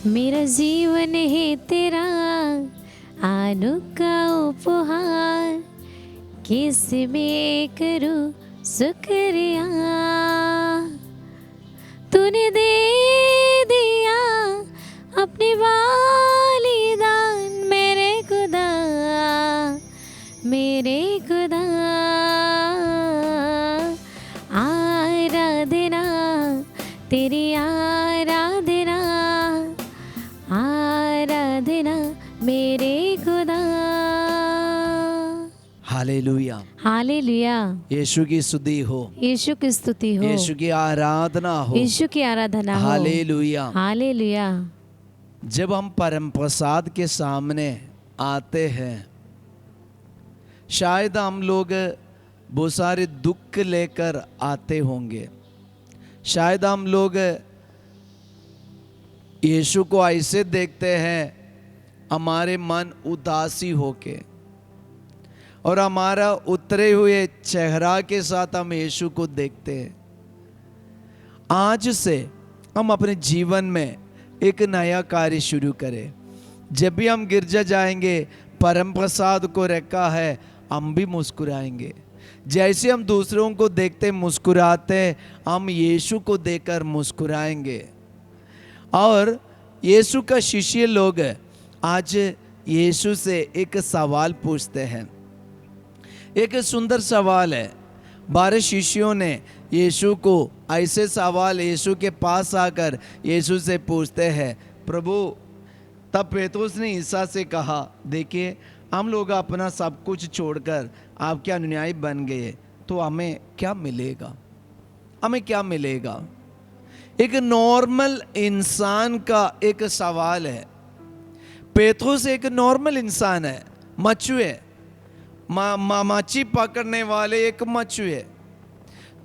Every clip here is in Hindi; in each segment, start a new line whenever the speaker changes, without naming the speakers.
मेरा जीवन है तेरा अनोखा उपहार, किस में करूं शुक्रिया। तूने दे दिया अपने वालिदान मेरे खुदा, मेरे खुदा। आराधना तेरी आराधना, आराधना मेरे खुदा।
Hallelujah,
hallelujah.
यीशु की स्तुति हो,
यीशु की स्तुति हो,
यीशु की आराधना हो।
यीशु की आराधना हो।
हालेलुया।
हालेलुया।
जब हम परम प्रसाद के सामने आते हैं, शायद हम लोग बहुत सारे दुख लेकर आते होंगे। शायद हम लोग यीशु को ऐसे देखते हैं, हमारे मन उदासी होके, और हमारा उतरे हुए चेहरा के साथ हम यीशु को देखते हैं। आज से हम अपने जीवन में एक नया कार्य शुरू करें। जब भी हम गिरजा जाएंगे, परम प्रसाद को रखा है, हम भी मुस्कुराएंगे। जैसे हम दूसरों को देखते मुस्कुराते, हम यीशु को देखकर मुस्कुराएंगे। और यीशु का शिष्य लोग आज यीशु से एक सवाल पूछते हैं। एक सुंदर सवाल है। 12 शिष्यों ने यीशु को ऐसे सवाल यीशु के पास आकर यीशु से पूछते हैं, प्रभु। तब पेतरुस ने ईसा से कहा, देखिए हम लोग अपना सब कुछ छोड़कर आपके अनुयायी बन गए, तो हमें क्या मिलेगा? हमें क्या मिलेगा? एक नॉर्मल इंसान का एक सवाल है। पेतरुस एक नॉर्मल इंसान है, मछुए, मच्छी पकड़ने वाले एक मछुए।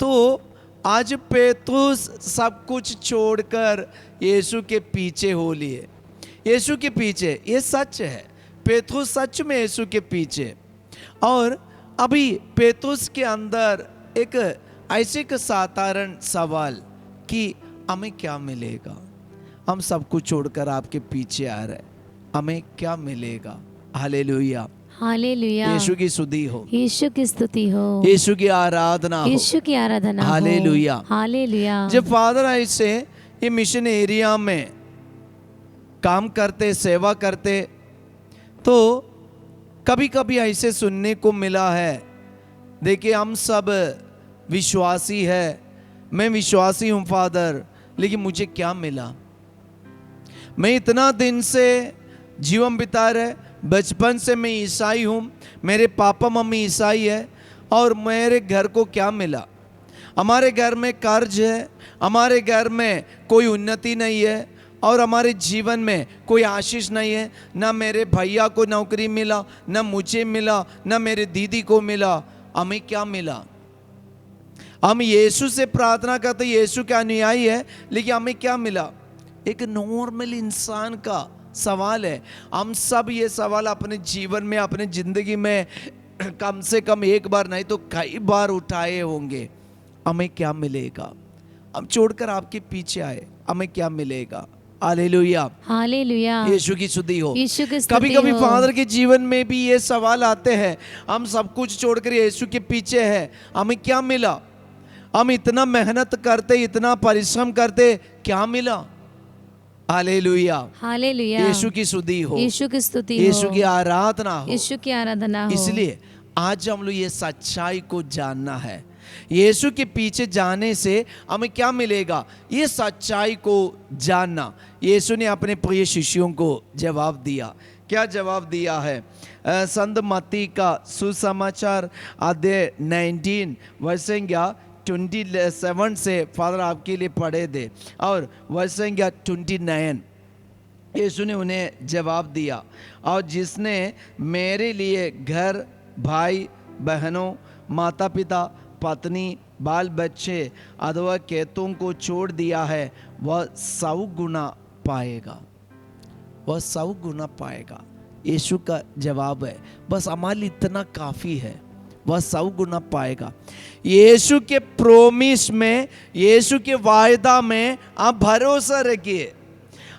तो आज पेतरुस सब कुछ छोड़कर यीशु के पीछे हो लिए। यीशु के पीछे, ये सच है, पेतरुस सच में यीशु के पीछे। और अभी पेतरुस के अंदर एक ऐसे का साधारण सवाल कि हमें क्या मिलेगा? हम सब कुछ छोड़कर आपके पीछे आ रहे हैं, हमें क्या मिलेगा? Hallelujah,
hallelujah.
यीशु की स्तुति हो,
यीशु की स्तुति हो,
यीशु की आराधना हो,
यीशु की आराधना हो।
हालेलुया।
हालेलुया।
जब फादर ऐसे ये मिशन एरिया में काम करते, सेवा करते, तो कभी कभी ऐसे सुनने को मिला है, देखिए हम सब विश्वासी है, मैं विश्वासी हूँ फादर, लेकिन मुझे क्या मिला? मैं इतना दिन से जीवन बिता रहे, बचपन से मैं ईसाई हूँ, मेरे पापा मम्मी ईसाई है, और मेरे घर को क्या मिला? हमारे घर में कर्ज है, हमारे घर में कोई उन्नति नहीं है, और हमारे जीवन में कोई आशीष नहीं है। ना मेरे भैया को नौकरी मिला, ना मुझे मिला, ना मेरे दीदी को मिला। हमें क्या मिला? हम यीशु से प्रार्थना करते, यीशु के अनुयायी है, लेकिन हमें क्या मिला? एक नॉर्मल इंसान का सवाल है। हम सब ये सवाल अपने जीवन में, अपने जिंदगी में कम से कम एक बार नहीं तो कई बार उठाए होंगे। हमें क्या मिलेगा? हम छोड़कर आपके पीछे आए, हमें क्या मिलेगा? Hallelujah,
hallelujah.
यीशु की स्तुति हो।
यीशु की स्तुति
कभी कभी
हो।
फादर के जीवन में भी ये सवाल आते हैं, हम सब कुछ छोड़कर यीशु के पीछे हैं, हमें क्या मिला? हम इतना मेहनत करते, इतना परिश्रम करते, क्या मिला? Hallelujah,
hallelujah.
यीशु की स्तुति हो,
यीशु की स्तुति हो,
यीशु की आराधना हो,
यीशु की आराधना हो।
इसलिए आज हम लोग ये सच्चाई को जानना है। यीशु के पीछे जाने से हमें क्या मिलेगा? ये सच्चाई को जानना। यीशु ने अपने प्रिय शिष्यों को जवाब दिया। क्या जवाब दिया है? संत मत्ती का सुसमाचार अध्याय 19 वर्ष 27 से फादर आपके लिए पढ़े थे, और वर्ष 29 यीशु ने उन्हें जवाब दिया, और जिसने मेरे लिए घर, भाई बहनों, माता पिता, पत्नी, बाल बच्चे अथवा खेतों को छोड़ दिया है, वह 100 गुना पाएगा। वह 100 गुना पाएगा। यीशु का जवाब है, बस हमारे लिए इतना काफ़ी है, वह 100 गुना पाएगा। यीशु के प्रोमिस में, यीशु के वायदा में आप भरोसा रखिए।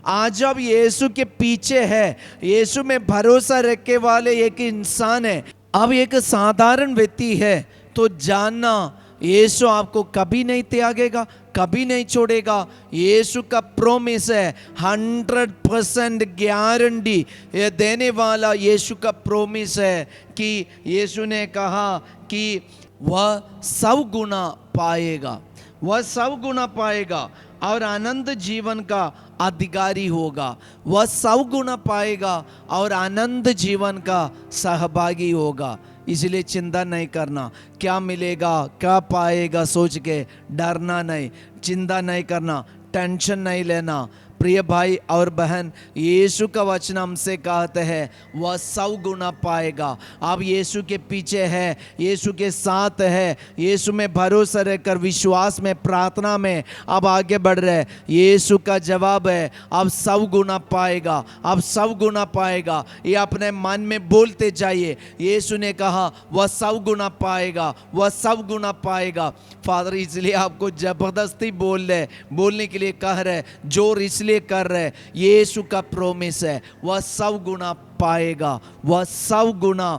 आज जब यीशु के पीछे है, यीशु में भरोसा रखने वाले एक इंसान है, अब एक साधारण व्यक्ति है, तो जानना यीशु आपको कभी नहीं त्यागेगा, कभी नहीं छोड़ेगा। यीशु का प्रॉमिस है, 100% गारंटी ये देने वाला यीशु का प्रॉमिस है कि यीशु ने कहा कि वह 100 गुना पाएगा, वह 100 गुना पाएगा और आनंद जीवन का अधिकारी होगा। वह 100 गुना पाएगा और आनंद जीवन का सहभागी होगा। इसलिए चिंता नहीं करना, क्या मिलेगा क्या पाएगा सोच के डरना नहीं, चिंता नहीं करना, टेंशन नहीं लेना। प्रिय भाई और बहन, यीशु का वचन हमसे कहते हैं वह 100 गुना पाएगा। आप यीशु के पीछे है, यीशु के साथ है, यीशु में भरोसा रहकर विश्वास में प्रार्थना में अब आगे बढ़ रहे, यीशु का जवाब है अब 100 गुना पाएगा, अब 100 गुना पाएगा। ये अपने मन में बोलते जाइए, यीशु ने कहा वह 100 गुना पाएगा, वह 100 गुना पाएगा। फादर इसलिए आपको जबरदस्ती बोलने के लिए कह रहे, जोर इसलिए कर रहे, यीशु का प्रॉमिस है वह 100 गुना पाएगा, वह 100 गुना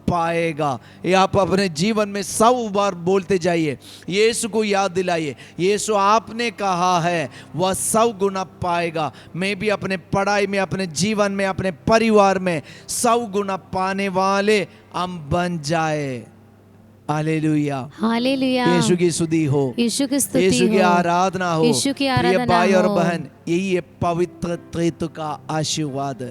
पाएगा। ये आप अपने जीवन में 100 बार बोलते जाइए, यीशु को याद दिलाइए, यीशु आपने कहा है वह 100 गुना पाएगा। मैं भी अपने पढ़ाई में, अपने जीवन में, अपने परिवार में 100 गुना पाने वाले हम बन जाए। Hallelujah,
hallelujah.
यीशु की स्तुति हो,
यीशु की स्तुति
यीशु की
हो,
आराधना हो।
यीशु की आराधना
प्रिय भाई और
हो।
बहन, यही है पवित्र त्रित्व का आशीर्वाद,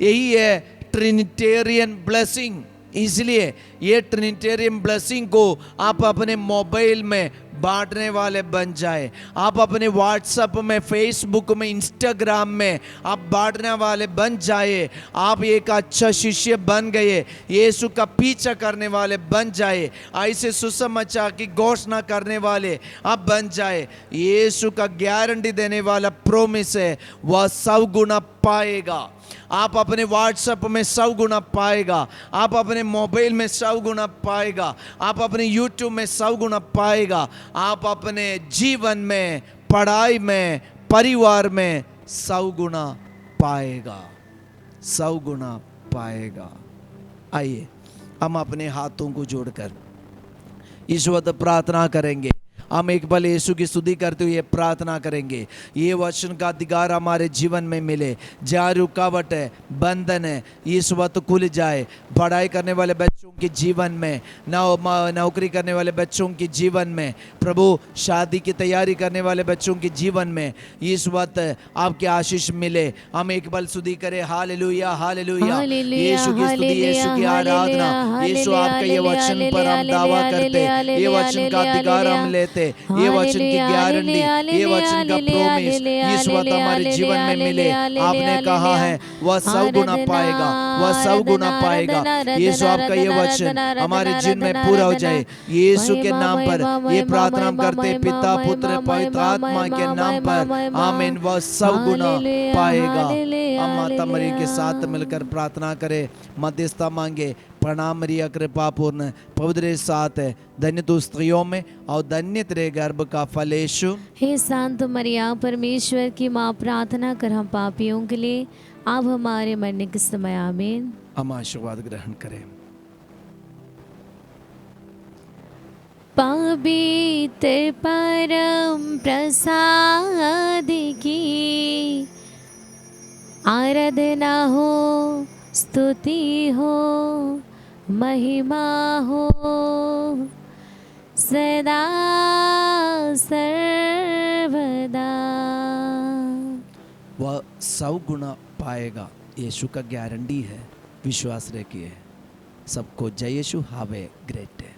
यही है ट्रिनिटेरियन ब्लेसिंग। इसलिए ये ट्रिनिटेरियन ब्लेसिंग को आप अपने मोबाइल में बांटने वाले बन जाए, आप अपने व्हाट्सएप में, फेसबुक में, इंस्टाग्राम में आप बांटने वाले बन जाए। आप एक अच्छा शिष्य बन गए, यीशु का पीछा करने वाले बन जाए, ऐसे सुसमाचार की घोषणा करने वाले आप बन जाए। यीशु का गारंटी देने वाला प्रॉमिस है वह 100 गुना पाएगा। आप अपने व्हाट्सएप में 100 गुना पाएगा, आप अपने मोबाइल में 100 गुना पाएगा, आप अपने यूट्यूब में 100 गुना पाएगा, आप अपने जीवन में, पढ़ाई में, परिवार में 100 गुना पाएगा, 100 गुना पाएगा। आइए हम अपने हाथों को जोड़कर इस वक्त प्रार्थना करेंगे। हम एक बार यीशु की स्तुति करते हुए प्रार्थना करेंगे, ये वचन का अधिकार हमारे जीवन में मिले। जहाँ रुकावट है, बंधन है, इस वक्त खुल जाए। पढ़ाई करने वाले बच्चों के जीवन में, नौकरी करने वाले बच्चों के जीवन में, प्रभु शादी की तैयारी करने वाले बच्चों के जीवन में इस वक्त आपके आशीष मिले। हम एक बार स्तुति करें, हालेलुया, हालेलुया। यीशु की स्तुति, यीशु की आराधना। यीशु आपका ये वचन पर हम दावा करते, ये वचन का अधिकार हम लेते, ये वचन की गारंटी, ये वचन का प्रॉमिस इस वक्त हमारे जीवन में मिले। आपने कहा है वह 100 गुना पाएगा, वह 100 गुना पाएगा। यीशु आपका ये वचन हमारे जीवन में पूरा हो जाए। यीशु के नाम पर ये प्रार्थना हम करते, पिता, पुत्र, पवित्र आत्मा के नाम पर, आमीन। वह 100 गुना पाएगा। हम माता मरियम के साथ मिलकर प्रार्थना करें, मध्यस्थता मांगे। प्रणाम मरिया कृपा पूर्ण, पवित्र साथ है, धन्य तू स्त्रियों में और धन्य तेरे गर्भ का फल यीशु।
हे शांत मरिया, परमेश्वर की माँ, प्रार्थना कर हम पापियों के लिए, आप हमारे मरने के समय आमीन।
हम आशीर्वाद ग्रहण करें।
पवित्र परम प्रसाद की आराधना हो, स्तुति हो, महिमा हो सदा सर्वदा।
वह 100 गुना पाएगा, यीशु का गारंटी है। विश्वास रखिए। सबको जय Yeshu. Have a great day.